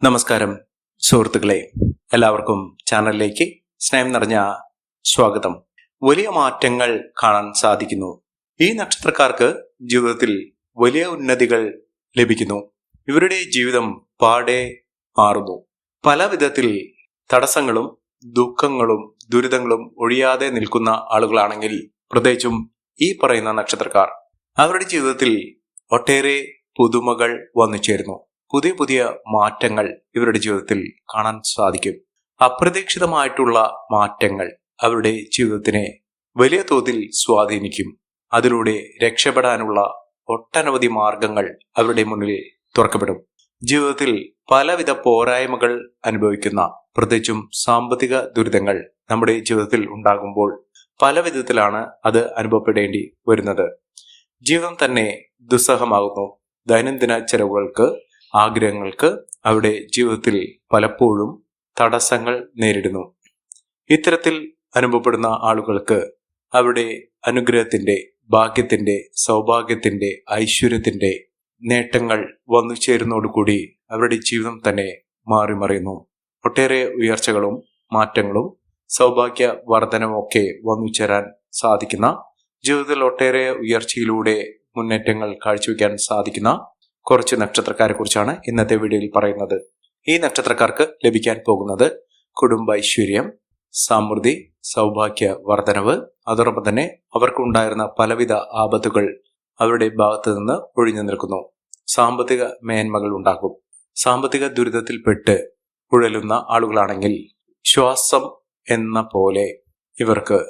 നമസ്കാരം സുഹൃത്തുക്കളെ, എല്ലാവർക്കും ചാനലിലേക്ക് സ്നേഹം നിറഞ്ഞ സ്വാഗതം. വലിയ മാറ്റങ്ങൾ കാണാൻ സാധിക്കുന്നു. ഈ നക്ഷത്രക്കാർക്ക് ജീവിതത്തിൽ വലിയ ഉന്നതികൾ ലഭിക്കുന്നു. ഇവരുടെ ജീവിതം പാടെ മാറുന്നു. പല വിധത്തിൽ തടസ്സങ്ങളും ദുഃഖങ്ങളും ദുരിതങ്ങളും ഒഴിയാതെ നിൽക്കുന്ന ആളുകളാണെങ്കിൽ, പ്രത്യേകിച്ചും ഈ പറയുന്ന നക്ഷത്രക്കാർ, അവരുടെ ജീവിതത്തിൽ ഒട്ടേറെ പുതുമകൾ വന്നു ചേരുന്നു. പുതിയ പുതിയ മാറ്റങ്ങൾ ഇവരുടെ ജീവിതത്തിൽ കാണാൻ സാധിക്കും. അപ്രതീക്ഷിതമായിട്ടുള്ള മാറ്റങ്ങൾ അവരുടെ ജീവിതത്തിനെ വലിയ തോതിൽ സ്വാധീനിക്കും. അതിലൂടെ രക്ഷപ്പെടാനുള്ള ഒട്ടനവധി മാർഗങ്ങൾ അവരുടെ മുന്നിൽ തുറക്കപ്പെടും. ജീവിതത്തിൽ പലവിധ പോരായ്മകൾ അനുഭവിക്കുന്ന, പ്രത്യേകിച്ചും സാമ്പത്തിക ദുരിതങ്ങൾ നമ്മുടെ ജീവിതത്തിൽ ഉണ്ടാകുമ്പോൾ പല വിധത്തിലാണ് അത് അനുഭവപ്പെടേണ്ടി വരുന്നത്. ജീവിതം തന്നെ ദുസ്സഹമാകുന്നു. ദൈനംദിന ചെലവുകൾക്ക്, ആഗ്രഹങ്ങൾക്ക് അവരുടെ ജീവിതത്തിൽ പലപ്പോഴും തടസ്സങ്ങൾ നേരിടുന്നു. ഇത്തരത്തിൽ അനുഭവപ്പെടുന്ന ആളുകൾക്ക് അവരുടെ അനുഗ്രഹത്തിന്റെ, ഭാഗ്യത്തിന്റെ, സൗഭാഗ്യത്തിന്റെ, ഐശ്വര്യത്തിന്റെ നേട്ടങ്ങൾ വന്നു ചേരുന്നതോടുകൂടി അവരുടെ ജീവിതം തന്നെ മാറിമറിയുന്നു. ഒട്ടേറെ ഉയർച്ചകളും മാറ്റങ്ങളും സൗഭാഗ്യ വർധനവുമൊക്കെ വന്നു ചേരാൻ സാധിക്കുന്ന, ജീവിതത്തിൽ ഒട്ടേറെ ഉയർച്ചയിലൂടെ മുന്നേറ്റങ്ങൾ കാഴ്ചവെക്കാൻ സാധിക്കുന്ന കുറച്ച് നക്ഷത്രക്കാരെ കുറിച്ചാണ് ഇന്നത്തെ വീഡിയോയിൽ പറയുന്നത്. ഈ നക്ഷത്രക്കാർക്ക് ലഭിക്കാൻ പോകുന്നത് കുടുംബ ഐശ്വര്യം, സമൃദ്ധി, സൗഭാഗ്യ വർധനവ്, അതോടൊപ്പം തന്നെ അവർക്കുണ്ടായിരുന്ന പലവിധ ആപത്തുകൾ അവരുടെ ഭാഗത്ത് നിന്ന് ഒഴിഞ്ഞു നിൽക്കുന്നു. സാമ്പത്തിക മേന്മകൾ ഉണ്ടാകും. സാമ്പത്തിക ദുരിതത്തിൽപ്പെട്ട് ഉഴലുന്ന ആളുകളാണെങ്കിൽ ശ്വാസം എന്ന പോലെ ഇവർക്ക്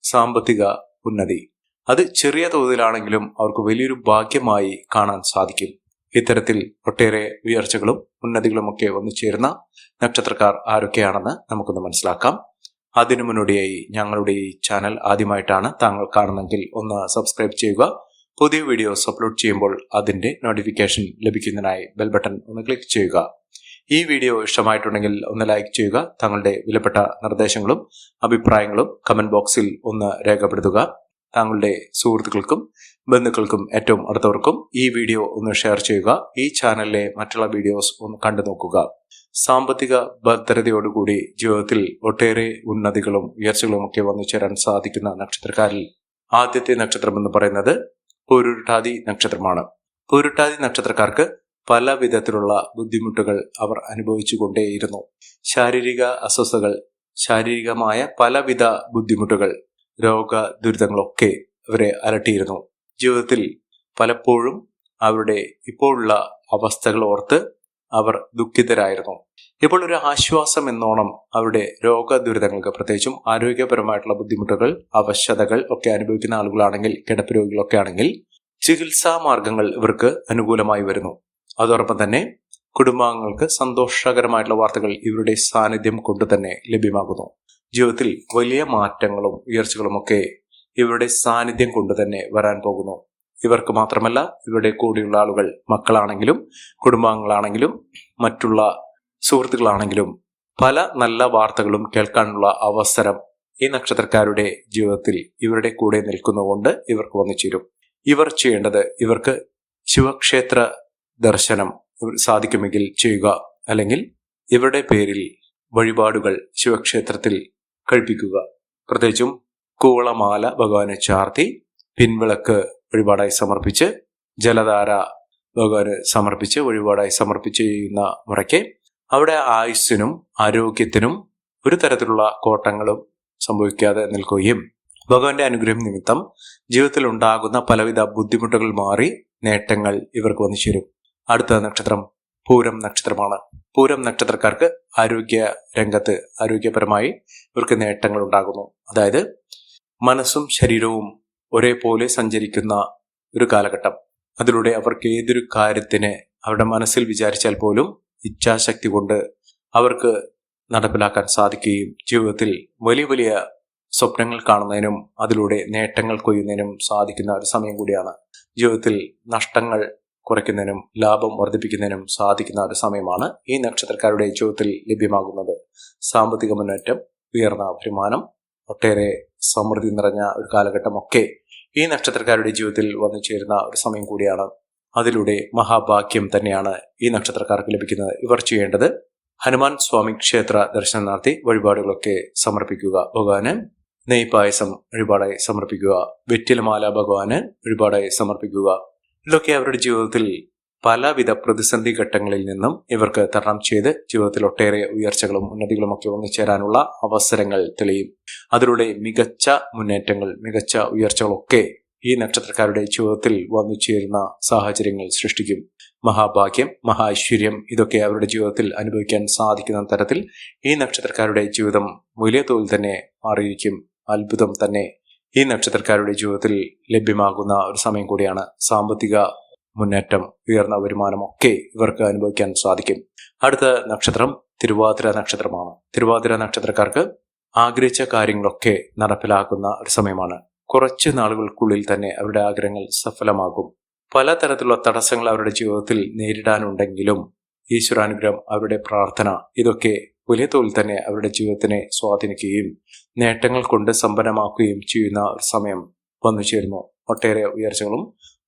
സാമ്പത്തിക ഉന്നതി, അത് ചെറിയ തോതിലാണെങ്കിലും അവർക്ക് വലിയൊരു ഭാഗ്യമായി കാണാൻ സാധിക്കും. ഇത്തരത്തിൽ ഒട്ടേറെ ഉയർച്ചകളും ഉന്നതികളുമൊക്കെ വന്നു ചേരുന്ന നക്ഷത്രക്കാർ ആരൊക്കെയാണെന്ന് നമുക്കൊന്ന് മനസ്സിലാക്കാം. അതിനു മുന്നോടിയായി ഞങ്ങളുടെ ഈ ചാനൽ ആദ്യമായിട്ടാണ് താങ്കൾ കാണുന്നെങ്കിൽ ഒന്ന് സബ്സ്ക്രൈബ് ചെയ്യുക. പുതിയ വീഡിയോസ് അപ്ലോഡ് ചെയ്യുമ്പോൾ അതിന്റെ നോട്ടിഫിക്കേഷൻ ലഭിക്കുന്നതിനായി ബെൽ ബട്ടൺ ഒന്ന് ക്ലിക്ക് ചെയ്യുക. ഈ വീഡിയോ ഇഷ്ടമായിട്ടുണ്ടെങ്കിൽ ഒന്ന് ലൈക്ക് ചെയ്യുക. താങ്കളുടെ വിലപ്പെട്ട നിർദ്ദേശങ്ങളും അഭിപ്രായങ്ങളും കമന്റ് ബോക്സിൽ ഒന്ന് രേഖപ്പെടുത്തുക. താങ്കളുടെ സുഹൃത്തുക്കൾക്കും ബന്ധുക്കൾക്കും ഏറ്റവും അടുത്തവർക്കും ഈ വീഡിയോ ഒന്ന് ഷെയർ ചെയ്യുക. ഈ ചാനലിലെ മറ്റുള്ള വീഡിയോസ് ഒന്ന് കണ്ടു നോക്കുക. സാമ്പത്തിക ഭദ്രതയോടുകൂടി ജീവിതത്തിൽ ഒട്ടേറെ ഉന്നതികളും ഉയർച്ചകളും ഒക്കെ വന്നു ചേരാൻ സാധിക്കുന്ന നക്ഷത്രക്കാരിൽ ആദ്യത്തെ നക്ഷത്രം എന്ന് പറയുന്നത് പൂരുരുട്ടാതി നക്ഷത്രമാണ്. പൂരുരുട്ടാതി നക്ഷത്രക്കാർക്ക് പല വിധത്തിലുള്ള ബുദ്ധിമുട്ടുകൾ അവർ അനുഭവിച്ചു കൊണ്ടേയിരുന്നു. ശാരീരിക അസ്വസ്ഥതകൾ, ശാരീരികമായ പലവിധ ബുദ്ധിമുട്ടുകൾ, രോഗ ദുരിതങ്ങളൊക്കെ അവരെ അലട്ടിയിരുന്നു. ജീവിതത്തിൽ പലപ്പോഴും അവരുടെ ഇപ്പോഴുള്ള അവസ്ഥകൾ ഓർത്ത് അവർ ദുഃഖിതരായിരുന്നു. ഇപ്പോൾ ഒരു ആശ്വാസം എന്നോണം അവരുടെ രോഗ ദുരിതങ്ങൾക്ക്, പ്രത്യേകിച്ചും ആരോഗ്യപരമായിട്ടുള്ള ബുദ്ധിമുട്ടുകൾ, അവശതകൾ ഒക്കെ അനുഭവിക്കുന്ന ആളുകളാണെങ്കിൽ, കിടപ്പ് രോഗികളൊക്കെ ആണെങ്കിൽ ചികിത്സാ മാർഗങ്ങൾ ഇവർക്ക് അനുകൂലമായി വരുന്നു. അതോടൊപ്പം തന്നെ കുടുംബാംഗങ്ങൾക്ക് സന്തോഷകരമായിട്ടുള്ള വാർത്തകൾ ഇവരുടെ സാന്നിധ്യം കൊണ്ട് തന്നെ ലഭ്യമാകുന്നു. ജീവിതത്തിൽ വലിയ മാറ്റങ്ങളും ഉയർച്ചകളും ഒക്കെ ഇവരുടെ സാന്നിധ്യം കൊണ്ട് തന്നെ വരാൻ പോകുന്നു. ഇവർക്ക് മാത്രമല്ല, ഇവരുടെ കൂടെയുള്ള ആളുകൾ, മക്കളാണെങ്കിലും കുടുംബാംഗങ്ങളാണെങ്കിലും മറ്റുള്ള സുഹൃത്തുക്കളാണെങ്കിലും പല നല്ല വാർത്തകളും കേൾക്കാനുള്ള അവസരം ഈ നക്ഷത്രക്കാരുടെ ജീവിതത്തിൽ ഇവരുടെ കൂടെ നിൽക്കുന്നതുകൊണ്ട് ഇവർക്ക് വന്നു ചേരും. ഇവർ ചെയ്യേണ്ടത്, ഇവർക്ക് ശിവക്ഷേത്ര ദർശനം സാധിക്കുമെങ്കിൽ ചെയ്യുക, അല്ലെങ്കിൽ ഇവരുടെ പേരിൽ വഴിപാടുകൾ ശിവക്ഷേത്രത്തിൽ കഴിപ്പിക്കുക. പ്രത്യേകിച്ചും കൂവളമാല ഭഗവാനെ ചാർത്തി പിൻവിളക്ക് വഴിപാടായി സമർപ്പിച്ച്, ജലധാര ഭഗവാന് സമർപ്പിച്ച് വഴിപാടായി സമർപ്പിച്ച് ചെയ്യുന്ന മുറയ്ക്ക് അവിടെ ആയുസ്സിനും ആരോഗ്യത്തിനും ഒരു തരത്തിലുള്ള കോട്ടങ്ങളും സംഭവിക്കാതെ നിൽക്കുകയും ഭഗവാന്റെ അനുഗ്രഹം നിമിത്തം ജീവിതത്തിൽ ഉണ്ടാകുന്ന പലവിധ ബുദ്ധിമുട്ടുകൾ മാറി നേട്ടങ്ങൾ ഇവർക്ക് വന്നു ചേരും. അടുത്ത നക്ഷത്രം പൂരം നക്ഷത്രമാണ്. പൂരം നക്ഷത്രക്കാർക്ക് ആരോഗ്യ രംഗത്ത്, ആരോഗ്യപരമായി ഇവർക്ക് നേട്ടങ്ങൾ ഉണ്ടാകുന്നു. അതായത് മനസ്സും ശരീരവും ഒരേപോലെ സഞ്ചരിക്കുന്ന ഒരു കാലഘട്ടം. അതിലൂടെ അവർക്ക് ഏതൊരു കാര്യത്തിന് അവരുടെ മനസ്സിൽ വിചാരിച്ചാൽ പോലും ഇച്ഛാശക്തി കൊണ്ട് അവർക്ക് നടപ്പിലാക്കാൻ സാധിക്കുകയും ജീവിതത്തിൽ വലിയ വലിയ സ്വപ്നങ്ങൾ കാണുന്നതിനും അതിലൂടെ നേട്ടങ്ങൾ കൊയ്യുന്നതിനും സാധിക്കുന്ന ഒരു സമയം കൂടിയാണ്. ജീവിതത്തിൽ നഷ്ടങ്ങൾ കുറയ്ക്കുന്നതിനും ലാഭം വർദ്ധിപ്പിക്കുന്നതിനും സാധിക്കുന്ന ഒരു സമയമാണ് ഈ നക്ഷത്രക്കാരുടെ ജീവിതത്തിൽ ലഭ്യമാകുന്നത്. സാമ്പത്തിക മുന്നേറ്റം, ഉയർന്ന വരുമാനം, ഒട്ടേറെ സമൃദ്ധി നിറഞ്ഞ ഒരു കാലഘട്ടമൊക്കെ ഈ നക്ഷത്രക്കാരുടെ ജീവിതത്തിൽ വന്നു ചേരുന്ന ഒരു സമയം കൂടിയാണ്. അതിലൂടെ മഹാഭാഗ്യം തന്നെയാണ് ഈ നക്ഷത്രക്കാർക്ക് ലഭിക്കുന്നത്. ഇവർ ചെയ്യേണ്ടത് ഹനുമാൻ സ്വാമി ക്ഷേത്ര ദർശനം നടത്തി വഴിപാടുകളൊക്കെ സമർപ്പിക്കുക. ഭഗവാന് നെയ്പായസം വഴിപാടായി സമർപ്പിക്കുക. വെറ്റിലമാല ഭഗവാന് വഴിപാടായി സമർപ്പിക്കുക. ഇതൊക്കെ അവരുടെ ജീവിതത്തിൽ പലവിധ പ്രതിസന്ധി ഘട്ടങ്ങളിൽ നിന്നും ഇവർക്ക് തരണം ചെയ്ത് ജീവിതത്തിൽ ഒട്ടേറെ ഉയർച്ചകളും ഉന്നതികളും ഒക്കെ ഒന്നിച്ചേരാനുള്ള അവസരങ്ങൾ തെളിയും. അതിലൂടെ മികച്ച മുന്നേറ്റങ്ങൾ, മികച്ച ഉയർച്ചകളൊക്കെ ഈ നക്ഷത്രക്കാരുടെ ജീവിതത്തിൽ വന്നു ചേരുന്ന സാഹചര്യങ്ങൾ സൃഷ്ടിക്കും. മഹാഭാഗ്യം, മഹാഐശ്വര്യം ഇതൊക്കെ അവരുടെ ജീവിതത്തിൽ അനുഭവിക്കാൻ സാധിക്കുന്ന തരത്തിൽ ഈ നക്ഷത്രക്കാരുടെ ജീവിതം വലിയ തോതിൽ തന്നെ മാറിയിരിക്കും. അത്ഭുതം തന്നെ ഈ നക്ഷത്രക്കാരുടെ ജീവിതത്തിൽ ലഭ്യമാകുന്ന ഒരു സമയം കൂടിയാണ്. സാമ്പത്തിക മുന്നേറ്റം, ഉയർന്ന വരുമാനം ഒക്കെ ഇവർക്ക് അനുഭവിക്കാൻ സാധിക്കും. അടുത്ത നക്ഷത്രം തിരുവാതിര നക്ഷത്രമാണ്. തിരുവാതിര നക്ഷത്രക്കാർക്ക് ആഗ്രഹിച്ച കാര്യങ്ങളൊക്കെ നടപ്പിലാക്കുന്ന ഒരു സമയമാണ്. കുറച്ച് നാളുകൾക്കുള്ളിൽ തന്നെ അവരുടെ ആഗ്രഹങ്ങൾ സഫലമാകും. പലതരത്തിലുള്ള തടസ്സങ്ങൾ അവരുടെ ജീവിതത്തിൽ നേരിടാനുണ്ടെങ്കിലും ഈശ്വരാനുഗ്രഹം, അവരുടെ പ്രാർത്ഥന ഇതൊക്കെ വലിയ തോതിൽ തന്നെ അവരുടെ ജീവിതത്തിനെ സ്വാധീനിക്കുകയും നേട്ടങ്ങൾ കൊണ്ട് സമ്പന്നമാക്കുകയും ചെയ്യുന്ന ഒരു സമയം വന്നു ചേരുന്നു. ഒട്ടേറെ ഉയർച്ചകളും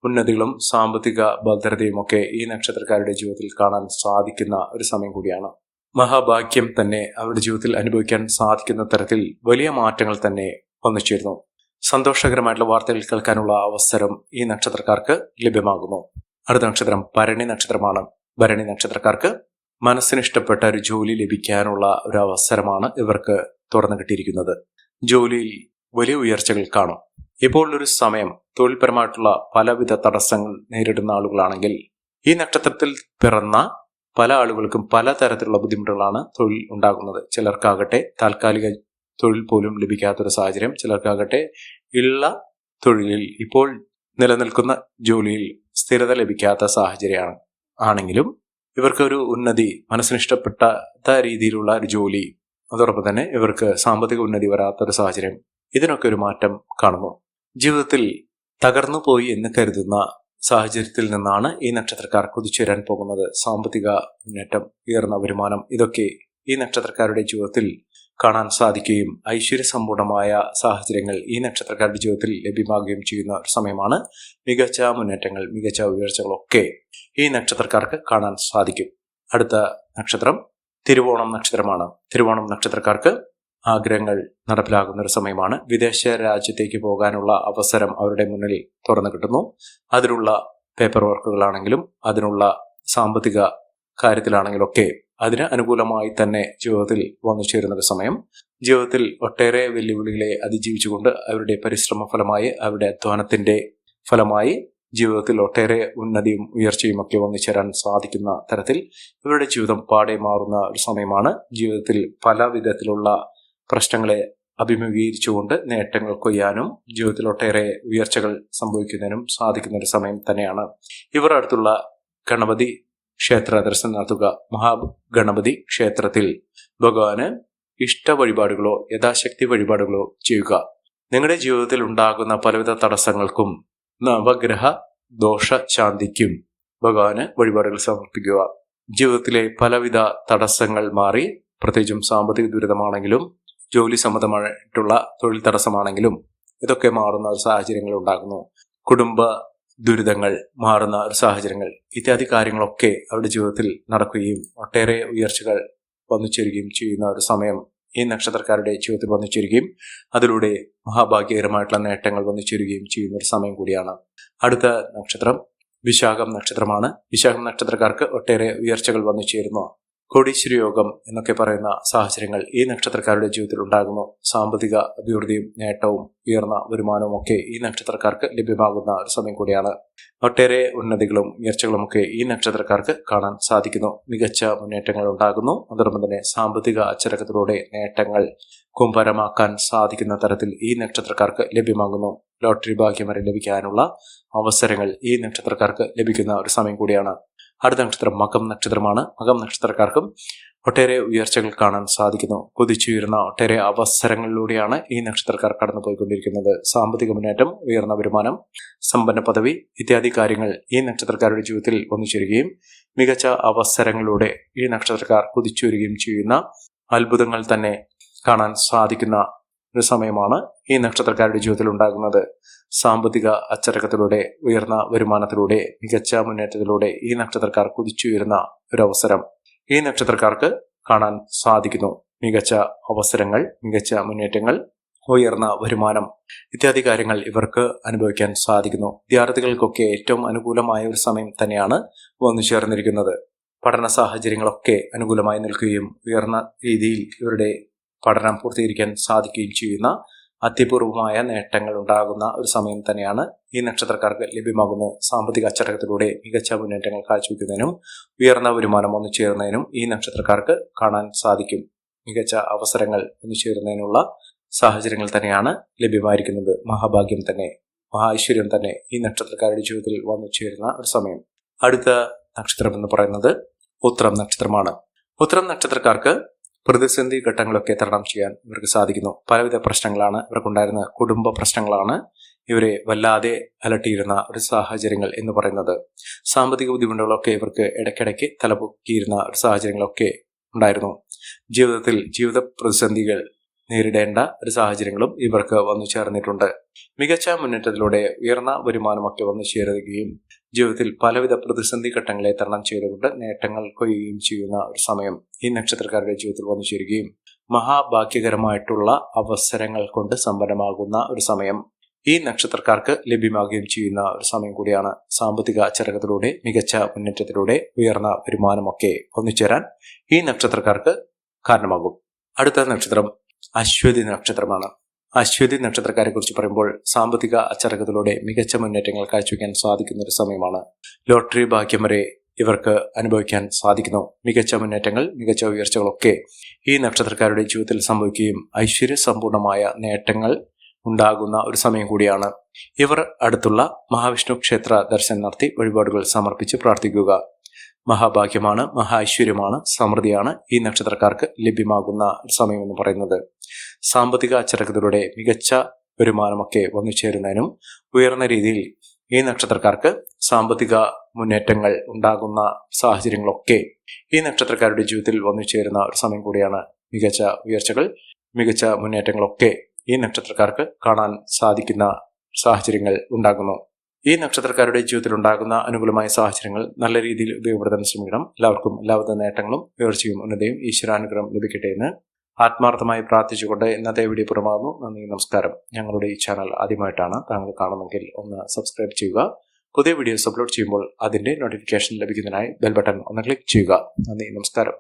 ഉന്നതികളും സാമ്പത്തിക ഭദ്രതയും ഒക്കെ ഈ നക്ഷത്രക്കാരുടെ ജീവിതത്തിൽ കാണാൻ സാധിക്കുന്ന ഒരു സമയം കൂടിയാണ്. മഹാഭാഗ്യം തന്നെ അവരുടെ ജീവിതത്തിൽ അനുഭവിക്കാൻ സാധിക്കുന്ന തരത്തിൽ വലിയ മാറ്റങ്ങൾ തന്നെ വന്നു ചേരുന്നു. സന്തോഷകരമായിട്ടുള്ള വാർത്തകൾ കേൾക്കാനുള്ള അവസരം ഈ നക്ഷത്രക്കാർക്ക് ലഭ്യമാകുന്നു. അടുത്ത നക്ഷത്രം ഭരണി നക്ഷത്രമാണ്. ഭരണി നക്ഷത്രക്കാർക്ക് മനസ്സിനിഷ്ടപ്പെട്ട ഒരു ജോലി ലഭിക്കാനുള്ള ഒരു അവസരമാണ് ഇവർക്ക് തുറന്നു കിട്ടിയിരിക്കുന്നത്. ജോലിയിൽ വലിയ ഉയർച്ചകൾ കാണും. ഇപ്പോൾ ഒരു സമയം തൊഴിൽപരമായിട്ടുള്ള പലവിധ തടസ്സങ്ങൾ നേരിടുന്ന ആളുകളാണെങ്കിൽ ഈ നക്ഷത്രത്തിൽ പിറന്ന പല ആളുകൾക്കും പലതരത്തിലുള്ള ബുദ്ധിമുട്ടുകളാണ് തൊഴിൽ ഉണ്ടാകുന്നത്. ചിലർക്കാകട്ടെ താൽക്കാലിക തൊഴിൽ പോലും ലഭിക്കാത്തൊരു സാഹചര്യം, ചിലർക്കാകട്ടെ ഉള്ള തൊഴിലിൽ, ഇപ്പോൾ നിലനിൽക്കുന്ന ജോലിയിൽ സ്ഥിരത ലഭിക്കാത്ത സാഹചര്യമാണ്. ആണെങ്കിലും ഇവർക്കൊരു ഉന്നതി, മനസ്സിനിഷ്ടപ്പെട്ട രീതിയിലുള്ള ഒരു ജോലി, അതോടൊപ്പം തന്നെ ഇവർക്ക് സാമ്പത്തിക ഉന്നതി വരാത്തൊരു സാഹചര്യം, ഇതിനൊക്കെ ഒരു മാറ്റം കാണുന്നു. ജീവിതത്തിൽ തകർന്നു പോയി എന്ന് കരുതുന്ന സാഹചര്യത്തിൽ നിന്നാണ് ഈ നക്ഷത്രക്കാർ കുതിച്ചുവരാൻ പോകുന്നത്. സാമ്പത്തിക മുന്നേറ്റം, ഉയർന്ന വരുമാനം ഇതൊക്കെ ഈ നക്ഷത്രക്കാരുടെ ജീവിതത്തിൽ കാണാൻ സാധിക്കുകയും ഐശ്വര്യസമ്പൂർണമായ സാഹചര്യങ്ങൾ ഈ നക്ഷത്രക്കാരുടെ ജീവിതത്തിൽ ലഭ്യമാകുകയും ചെയ്യുന്ന ഒരു സമയമാണ്. മികച്ച മുന്നേറ്റങ്ങൾ, മികച്ച ഉയർച്ചകളൊക്കെ ഈ നക്ഷത്രക്കാർക്ക് കാണാൻ സാധിക്കും. അടുത്ത നക്ഷത്രം തിരുവോണം നക്ഷത്രമാണ്. തിരുവോണം നക്ഷത്രക്കാർക്ക് ആഗ്രഹങ്ങൾ നടപ്പിലാകുന്ന ഒരു സമയമാണ്. വിദേശ രാജ്യത്തേക്ക് പോകാനുള്ള അവസരം അവരുടെ മുന്നിൽ തുറന്നു കിട്ടുന്നു. അതിനുള്ള പേപ്പർ വർക്കുകളാണെങ്കിലും അതിനുള്ള സാമ്പത്തിക കാര്യത്തിലാണെങ്കിലും ഒക്കെ അതിന് അനുകൂലമായി തന്നെ ജീവിതത്തിൽ വന്നു ചേരുന്ന ഒരു സമയം. ജീവിതത്തിൽ ഒട്ടേറെ വെല്ലുവിളികളെ അതിജീവിച്ചുകൊണ്ട് അവരുടെ പരിശ്രമ ഫലമായി, അവരുടെ അധ്വാനത്തിന്റെ ഫലമായി ജീവിതത്തിൽ ഒട്ടേറെ ഉന്നതിയും ഉയർച്ചയും ഒക്കെ വന്നു ചേരാൻ സാധിക്കുന്ന തരത്തിൽ ഇവരുടെ ജീവിതം പാടെ മാറുന്ന ഒരു സമയമാണ്. ജീവിതത്തിൽ പല വിധത്തിലുള്ള പ്രശ്നങ്ങളെ അഭിമുഖീകരിച്ചുകൊണ്ട് നേട്ടങ്ങൾ കൊയ്യാനും ജീവിതത്തിൽ ഒട്ടേറെ ഉയർച്ചകൾ സംഭവിക്കുന്നതിനും സാധിക്കുന്ന ഒരു സമയം തന്നെയാണ്. ഇവർ അടുത്തുള്ള ഗണപതി ക്ഷേത്ര ദർശനം നടത്തുക. മഹാഗണപതി ക്ഷേത്രത്തിൽ ഭഗവാന് ഇഷ്ട വഴിപാടുകളോ യഥാശക്തി വഴിപാടുകളോ ചെയ്യുക. നിങ്ങളുടെ ജീവിതത്തിൽ ഉണ്ടാകുന്ന പലവിധ തടസ്സങ്ങൾക്കും നവഗ്രഹ ദോഷ ശാന്തിക്കും ഭഗവാന് വഴിപാടുകൾ സമർപ്പിക്കുക. ജീവിതത്തിലെ പലവിധ തടസ്സങ്ങൾ മാറി, പ്രത്യേകിച്ചും സാമ്പത്തിക ദുരിതമാണെങ്കിലും ജോലി സംബന്ധമായിട്ടുള്ള തൊഴിൽ തടസ്സമാണെങ്കിലും ഇതൊക്കെ മാറുന്ന ഒരു സാഹചര്യങ്ങൾ ഉണ്ടാകുന്നു. കുടുംബ ദുരിതങ്ങൾ മാറുന്ന ഒരു സാഹചര്യങ്ങൾ, ഇത്യാദി കാര്യങ്ങളൊക്കെ അവരുടെ ജീവിതത്തിൽ നടക്കുകയും ഒട്ടേറെ ഉയർച്ചകൾ വന്നു ചേരുകയും ചെയ്യുന്ന ഒരു സമയം ഈ നക്ഷത്രക്കാരുടെ ജീവിതത്തിൽ വന്നു ചേരുകയും അതിലൂടെ മഹാഭാഗ്യകരമായിട്ടുള്ള നേട്ടങ്ങൾ വന്നു ചേരുകയും ചെയ്യുന്ന ഒരു സമയം കൂടിയാണ്. അടുത്ത നക്ഷത്രം വിശാഖം നക്ഷത്രമാണ്. വിശാഖം നക്ഷത്രക്കാർക്ക് ഒട്ടേറെ ഉയർച്ചകൾ വന്നു ചേരുന്നു. കോടീശ്വര യോഗം എന്നൊക്കെ പറയുന്ന സാഹചര്യങ്ങൾ ഈ നക്ഷത്രക്കാരുടെ ജീവിതത്തിൽ ഉണ്ടാകുന്നു. സാമ്പത്തിക അഭിവൃദ്ധിയും നേട്ടവും ഉയർന്ന വരുമാനവും ഒക്കെ ഈ നക്ഷത്രക്കാർക്ക് ലഭ്യമാകുന്ന ഒരു സമയം കൂടിയാണ്. ഒട്ടേറെ ഉന്നതികളും ഉയർച്ചകളും ഒക്കെ ഈ നക്ഷത്രക്കാർക്ക് കാണാൻ സാധിക്കുന്നു. മികച്ച മുന്നേറ്റങ്ങൾ ഉണ്ടാകുന്നു. അതോടൊപ്പം തന്നെ സാമ്പത്തിക അച്ചടക്കത്തിലൂടെ നേട്ടങ്ങൾ കുംഭരമാക്കാൻ സാധിക്കുന്ന തരത്തിൽ ഈ നക്ഷത്രക്കാർക്ക് ലഭ്യമാകുന്നു. ലോട്ടറി ഭാഗ്യം വരെ ലഭിക്കാനുള്ള അവസരങ്ങൾ ഈ നക്ഷത്രക്കാർക്ക് ലഭിക്കുന്ന ഒരു സമയം കൂടിയാണ്. അടുത്ത നക്ഷത്രം മകം നക്ഷത്രമാണ്. മകം നക്ഷത്രക്കാർക്കും ഒട്ടേറെ ഉയർച്ചകൾ കാണാൻ സാധിക്കുന്നു. കുതിച്ചുയരുന്ന ഒട്ടേറെ അവസരങ്ങളിലൂടെയാണ് ഈ നക്ഷത്രക്കാർ കടന്നുപോയിക്കൊണ്ടിരിക്കുന്നത്. സാമ്പത്തിക മുന്നേറ്റം, ഉയർന്ന വരുമാനം, സമ്പന്ന പദവി ഇത്യാദി കാര്യങ്ങൾ ഈ നക്ഷത്രക്കാരുടെ ജീവിതത്തിൽ വന്നു ചേരുകയും മികച്ച അവസരങ്ങളിലൂടെ ഈ നക്ഷത്രക്കാർ കുതിച്ചുയരുകയും ചെയ്യുന്ന അത്ഭുതങ്ങൾ തന്നെ കാണാൻ സാധിക്കുന്ന ഒരു സമയമാണ് ഈ നക്ഷത്രക്കാരുടെ ജീവിതത്തിൽ ഉണ്ടാകുന്നത്. സാമ്പത്തിക അച്ചടക്കത്തിലൂടെ, ഉയർന്ന വരുമാനത്തിലൂടെ, മികച്ച മുന്നേറ്റത്തിലൂടെ ഈ നക്ഷത്രക്കാർ കുതിച്ചുയരുന്ന ഒരു അവസരം ഈ നക്ഷത്രക്കാർക്ക് കാണാൻ സാധിക്കുന്നു. മികച്ച അവസരങ്ങൾ, മികച്ച മുന്നേറ്റങ്ങൾ, ഉയർന്ന വരുമാനം ഇത്യാദി കാര്യങ്ങൾ ഇവർക്ക് അനുഭവിക്കാൻ സാധിക്കുന്നു. വിദ്യാർത്ഥികൾക്കൊക്കെ ഏറ്റവും അനുകൂലമായ ഒരു സമയം തന്നെയാണ് വന്നു ചേർന്നിരിക്കുന്നത്. പഠന സാഹചര്യങ്ങളൊക്കെ അനുകൂലമായി നിൽക്കുകയും ഉയർന്ന രീതിയിൽ ഇവരുടെ പഠനം പൂർത്തീകരിക്കാൻ സാധിക്കുകയും ചെയ്യുന്ന അത്യപൂർവമായ നേട്ടങ്ങൾ ഉണ്ടാകുന്ന ഒരു സമയം തന്നെയാണ് ഈ നക്ഷത്രക്കാർക്ക് ലഭ്യമാകുന്നത്. സാമ്പത്തിക അച്ചടക്കത്തിലൂടെ മികച്ച മുന്നേറ്റങ്ങൾ കാഴ്ചവെക്കുന്നതിനും ഉയർന്ന വരുമാനം ഒന്നു ചേർന്നതിനും ഈ നക്ഷത്രക്കാർക്ക് കാണാൻ സാധിക്കും. മികച്ച അവസരങ്ങൾ ഒന്നു ചേരുന്നതിനുള്ള സാഹചര്യങ്ങൾ തന്നെയാണ് ലഭ്യമായിരിക്കുന്നത്. മഹാഭാഗ്യം തന്നെ, മഹാ ഐശ്വര്യം തന്നെ ഈ നക്ഷത്രക്കാരുടെ ജീവിതത്തിൽ വന്നു ചേരുന്ന ഒരു സമയം. അടുത്ത നക്ഷത്രം എന്ന് പറയുന്നത് ഉത്രം നക്ഷത്രമാണ്. ഉത്രം നക്ഷത്രക്കാർക്ക് പ്രതിസന്ധി ഘട്ടങ്ങളൊക്കെ തരണം ചെയ്യാൻ ഇവർക്ക് സാധിക്കുന്നു. പലവിധ പ്രശ്നങ്ങളാണ് ഇവർക്കുണ്ടായിരുന്ന കുടുംബ പ്രശ്നങ്ങളാണ് ഇവരെ വല്ലാതെ അലട്ടിയിരുന്ന ഒരു സാഹചര്യങ്ങൾ എന്ന് പറയുന്നത്. സാമ്പത്തിക ബുദ്ധിമുട്ടുകളൊക്കെ ഇവർക്ക് ഇടയ്ക്കിടയ്ക്ക് തലപൊക്കിയിരുന്ന ഒരു സാഹചര്യങ്ങളൊക്കെ ഉണ്ടായിരുന്നു. ജീവിത പ്രതിസന്ധികൾ നേരിടേണ്ട ഒരു സാഹചര്യങ്ങളും ഇവർക്ക് വന്നു ചേർന്നിട്ടുണ്ട്. മികച്ച മുന്നേറ്റത്തിലൂടെ ഉയർന്ന വരുമാനമൊക്കെ വന്നു ചേരുകയും ജീവിതത്തിൽ പലവിധ പ്രതിസന്ധി ഘട്ടങ്ങളെ തരണം ചെയ്തുകൊണ്ട് നേട്ടങ്ങൾ കൊയ്യുകയും ചെയ്യുന്ന ഒരു സമയം ഈ നക്ഷത്രക്കാരുടെ ജീവിതത്തിൽ വന്നു ചേരുകയും മഹാഭാഗ്യകരമായിട്ടുള്ള അവസരങ്ങൾ കൊണ്ട് സമ്പന്നമാകുന്ന ഒരു സമയം ഈ നക്ഷത്രക്കാർക്ക് ലഭ്യമാകുകയും ചെയ്യുന്ന ഒരു സമയം കൂടിയാണ്. സാമ്പത്തിക അച്ചടക്കത്തിലൂടെ, മികച്ച മുന്നേറ്റത്തിലൂടെ ഉയർന്ന വരുമാനമൊക്കെ ഒന്നുചേരാൻ ഈ നക്ഷത്രക്കാർക്ക് കാരണമാകും. അടുത്ത നക്ഷത്രം അശ്വതി നക്ഷത്രമാണ്. അശ്വതി നക്ഷത്രക്കാരെ കുറിച്ച് പറയുമ്പോൾ സാമ്പത്തിക അച്ചടക്കത്തിലൂടെ മികച്ച മുന്നേറ്റങ്ങൾ കാഴ്ചവെക്കാൻ സാധിക്കുന്ന ഒരു സമയമാണ്. ലോട്ടറി ഭാഗ്യം വരെ ഇവർക്ക് അനുഭവിക്കാൻ സാധിക്കുന്നു. മികച്ച മുന്നേറ്റങ്ങൾ, മികച്ച ഉയർച്ചകളൊക്കെ ഈ നക്ഷത്രക്കാരുടെ ജീവിതത്തിൽ സംഭവിക്കുകയും ഐശ്വര്യസമ്പൂർണമായ നേട്ടങ്ങൾ ഉണ്ടാകുന്ന ഒരു സമയം കൂടിയാണ്. ഇവർ അടുത്തുള്ള മഹാവിഷ്ണു ക്ഷേത്ര ദർശനം നടത്തി വഴിപാടുകൾ സമർപ്പിച്ച് പ്രാർത്ഥിക്കുക. മഹാഭാഗ്യമാണ്, മഹാ ഐശ്വര്യമാണ്, സമൃദ്ധിയാണ് ഈ നക്ഷത്രക്കാർക്ക് ലഭ്യമാകുന്ന സമയം എന്ന് പറയുന്നത്. സാമ്പത്തിക അച്ചടക്കത്തിലൂടെ മികച്ച വരുമാനമൊക്കെ വന്നു ചേരുന്നതിനും ഉയർന്ന രീതിയിൽ ഈ നക്ഷത്രക്കാർക്ക് സാമ്പത്തിക മുന്നേറ്റങ്ങൾ ഉണ്ടാകുന്ന സാഹചര്യങ്ങളൊക്കെ ഈ നക്ഷത്രക്കാരുടെ ജീവിതത്തിൽ വന്നു ചേരുന്ന ഒരു സമയം കൂടിയാണ്. മികച്ച ഉയർച്ചകൾ, മികച്ച മുന്നേറ്റങ്ങളൊക്കെ ഈ നക്ഷത്രക്കാർക്ക് കാണാൻ സാധിക്കുന്ന സാഹചര്യങ്ങൾ ഉണ്ടാകുന്നു. ഈ നക്ഷത്രക്കാരുടെ ജീവിതത്തിൽ ഉണ്ടാകുന്ന അനുകൂലമായ സാഹചര്യങ്ങൾ നല്ല രീതിയിൽ ഉപയോഗപ്പെടുത്താൻ ശ്രമിക്കണം. എല്ലാവർക്കും എല്ലാവിധ നേട്ടങ്ങളും ഉയർച്ചയും ഉന്നതയും ഈശ്വരാനുഗ്രഹം ലഭിക്കട്ടെ എന്ന് ആത്മാർത്ഥമായി പ്രാർത്ഥിച്ചുകൊണ്ട് ഇന്നത്തെ വീഡിയോ പുറമാകുന്നു. നന്ദി, നമസ്കാരം. ഞങ്ങളുടെ ഈ ചാനൽ ആദ്യമായിട്ടാണ് താങ്കൾ കാണുമെങ്കിൽ ഒന്ന് സബ്സ്ക്രൈബ് ചെയ്യുക. പുതിയ വീഡിയോസ് അപ്ലോഡ് ചെയ്യുമ്പോൾ അതിന്റെ നോട്ടിഫിക്കേഷൻ ലഭിക്കുന്നതിനായി ബെൽ ബട്ടൺ ഒന്ന് ക്ലിക്ക് ചെയ്യുക. നന്ദി, നമസ്കാരം.